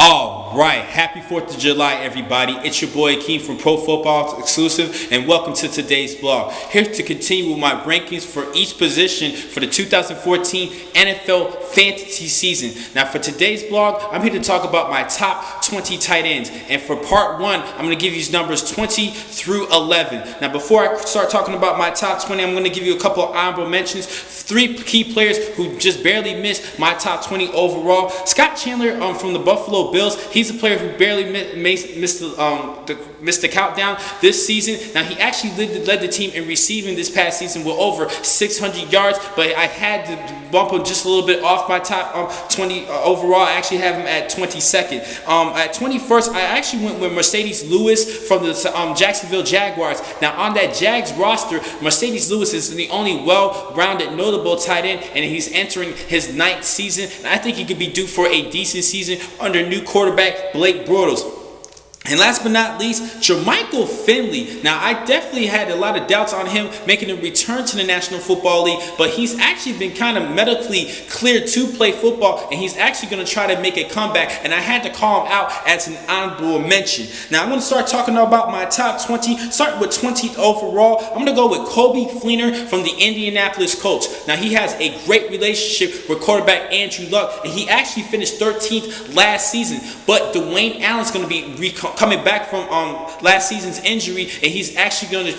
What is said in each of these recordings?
All right, happy 4th of July, everybody. It's your boy Akeem from Pro Football Exclusive, and welcome to today's blog. Here to continue with my rankings for each position for the 2014 NFL fantasy season. Now, for today's blog, I'm here to talk about my top 20 tight ends. And for part one, I'm going to give you numbers 20 through 11. Now, before I start talking about my top 20, I'm going to give you a couple of honorable mentions. 3 key players who just barely missed my top 20 overall. Scott Chandler from the Buffalo Bills. He's a player who barely missed the countdown this season. Now, he actually led the team in receiving this past season with over 600 yards, but I had to bump him just a little bit off my top 20 overall. I actually have him at 22nd. At 21st, I actually went with Mercedes Lewis from the Jacksonville Jaguars. Now, on that Jags roster, Mercedes Lewis is the only well-rounded, notable tight end, and he's entering his 9th season. And I think he could be due for a decent season under new quarterback Blake Bortles. And last but not least, Jermichael Finley. Now, I definitely had a lot of doubts on him making a return to the National Football League, but he's actually been kind of medically cleared to play football, and he's actually going to try to make a comeback, and I had to call him out as an honorable mention. Now, I'm going to start talking about my top 20, starting with 20th overall. I'm going to go with Coby Fleener from the Indianapolis Colts. Now, he has a great relationship with quarterback Andrew Luck, and he actually finished 13th last season, but Dwayne Allen's going to be coming back from last season's injury, and he's actually going to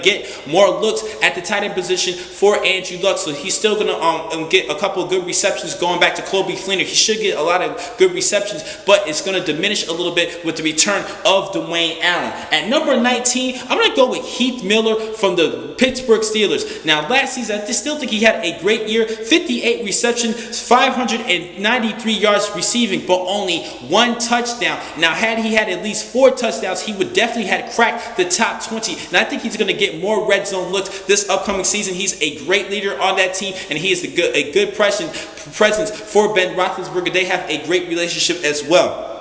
get more looks at the tight end position for Andrew Luck. So he's still going to get a couple of good receptions going back to Coby Fleener. He should get a lot of good receptions, but it's going to diminish a little bit with the return of Dwayne Allen. At number 19, I'm going to go with Heath Miller from the Pittsburgh Steelers. Now, last season, I still think he had a great year. 58 receptions, 593 yards receiving, but only 1 touchdown. Now, had he had at least 4 touchdowns, he would definitely have cracked the top 20. And I think he's going to get more red zone looks this upcoming season. He's a great leader on that team, and he is a good presence for Ben Roethlisberger. They have a great relationship as well.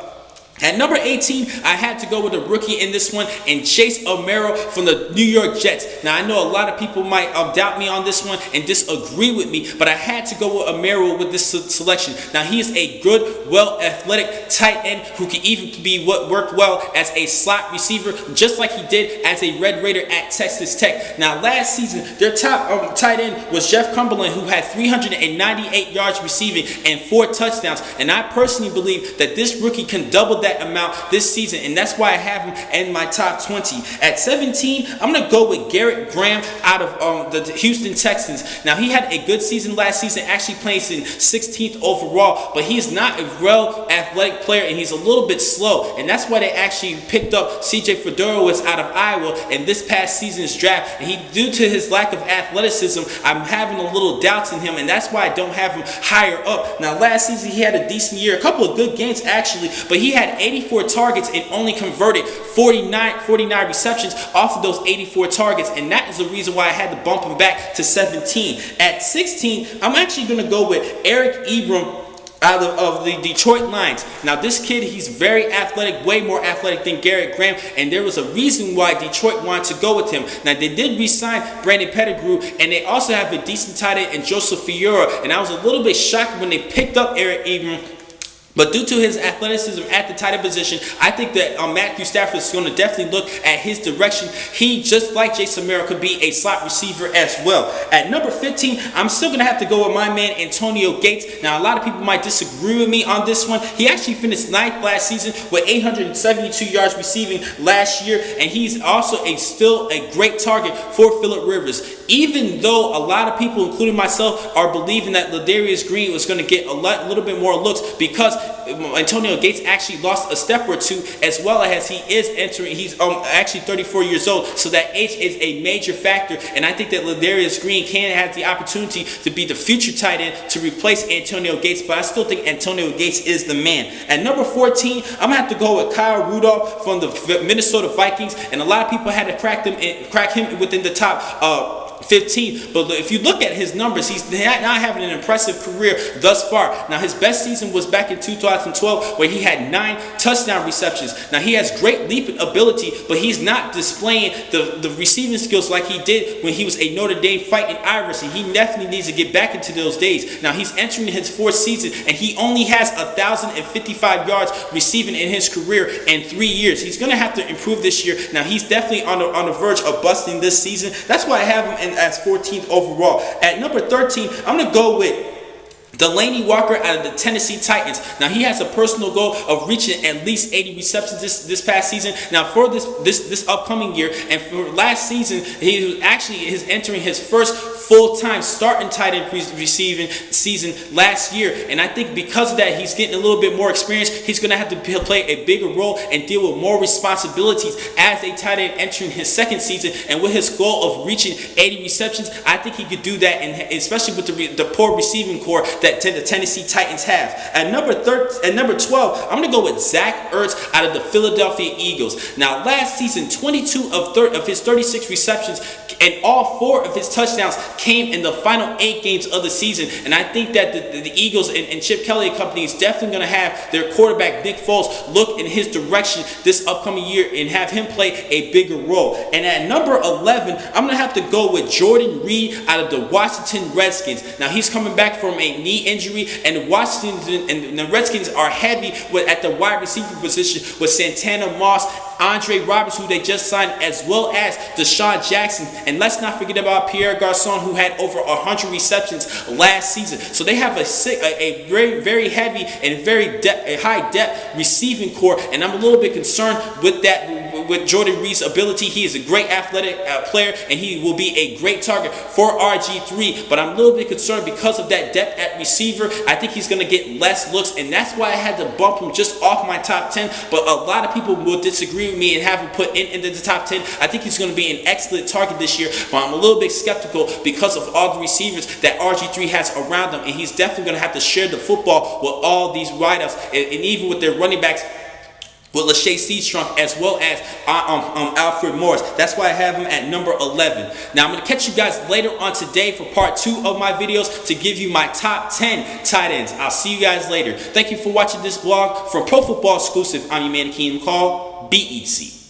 At number 18, I had to go with a rookie in this one, and Chase Amaro from the New York Jets. Now, I know a lot of people might doubt me on this one and disagree with me, but I had to go with Amaro with this selection. Now, he is a good, well-athletic tight end who can even work well as a slot receiver, just like he did as a Red Raider at Texas Tech. Now, last season, their top tight end was Jeff Cumberland, who had 398 yards receiving and 4 touchdowns. And I personally believe that this rookie can double that amount this season, and that's why I have him in my top 20. At 17, I'm going to go with Garrett Graham out of the Houston Texans. Now, he had a good season last season, actually placing 16th overall, but he is not a real athletic player, and he's a little bit slow, and that's why they actually picked up CJ Fedorowicz out of Iowa in this past season's draft. And due to his lack of athleticism, I'm having a little doubts in him, and that's why I don't have him higher up. Now, last season, he had a decent year, a couple of good games actually, but he had 84 targets and only converted 49 receptions off of those 84 targets, and that is the reason why I had to bump him back to 17. At 16, I'm actually going to go with Eric Ebron out of the Detroit Lions. Now, this kid, he's very athletic, way more athletic than Garrett Graham, and there was a reason why Detroit wanted to go with him. Now, they did re-sign Brandon Pettigrew, and they also have a decent tight end in Joseph Fiora, and I was a little bit shocked when they picked up Eric Ebron. But due to his athleticism at the tight end position, I think that Matthew Stafford is going to definitely look at his direction. He, just like Jason Amaro, could be a slot receiver as well. At number 15, I'm still going to have to go with my man Antonio Gates. Now, a lot of people might disagree with me on this one. He actually finished 9th last season with 872 yards receiving last year, and he's also still a great target for Phillip Rivers. Even though a lot of people, including myself, are believing that Ladarius Green was going to get a little bit more looks because Antonio Gates actually lost a step or two, as well as he's actually 34 years old, so that age is a major factor, and I think that Ladarius Green can have the opportunity to be the future tight end to replace Antonio Gates, but I still think Antonio Gates is the man. At number 14, I'm going to have to go with Kyle Rudolph from the Minnesota Vikings, and a lot of people had to crack him within the top 15. But if you look at his numbers, he's not having an impressive career thus far. Now, his best season was back in 2012, where he had 9 touchdown receptions. Now, he has great leaping ability, but he's not displaying the receiving skills like he did when he was a Notre Dame fighting Irish. And he definitely needs to get back into those days. Now, he's entering his 4th season, and he only has 1,055 yards receiving in his career in 3 years. He's going to have to improve this year. Now, he's definitely on the verge of busting this season. That's why I have him as 14th overall. At number 13, I'm going to go with Delanie Walker out of the Tennessee Titans. Now, he has a personal goal of reaching at least 80 receptions this past season. Now, for this upcoming year, and for last season, he actually is entering his first full-time starting tight end receiving season last year. And I think because of that, he's getting a little bit more experience. He's going to have to play a bigger role and deal with more responsibilities as a tight end entering his 2nd season. And with his goal of reaching 80 receptions, I think he could do that, and especially with the poor receiving core that the Tennessee Titans have. At number 12, I'm going to go with Zach Ertz out of the Philadelphia Eagles. Now, last season, 22 of his 36 receptions and all 4 of his touchdowns came in the final 8 games of the season. And I think that the Eagles and Chip Kelly and company is definitely going to have their quarterback, Nick Foles, look in his direction this upcoming year and have him play a bigger role. And at number 11, I'm going to have to go with Jordan Reed out of the Washington Redskins. Now, he's coming back from a knee injury, and Washington and the Redskins are heavy at the wide receiver position with Santana Moss, Andre Roberts, who they just signed, as well as Deshaun Jackson. And let's not forget about Pierre Garçon, who had over 100 receptions last season. So they have a very, very heavy and very high depth receiving core, and I'm a little bit concerned with that. With Jordan Reed's ability, he is a great athletic player, and he will be a great target for RG3. But I'm a little bit concerned because of that depth at receiver. I think he's going to get less looks, and that's why I had to bump him just off my top 10. But a lot of people will disagree with me and have him put into the top 10. I think he's going to be an excellent target this year, but I'm a little bit skeptical because of all the receivers that RG3 has around him, and he's definitely going to have to share the football with all these wideouts, and even with their running backs, with Lachey Seastrunk, as well as Alfred Morris. That's why I have him at number 11. Now, I'm going to catch you guys later on today for part 2 of my videos to give you my top 10 tight ends. I'll see you guys later. Thank you for watching this vlog from Pro Football Exclusive. I'm your man, Akeem McCall. Be easy.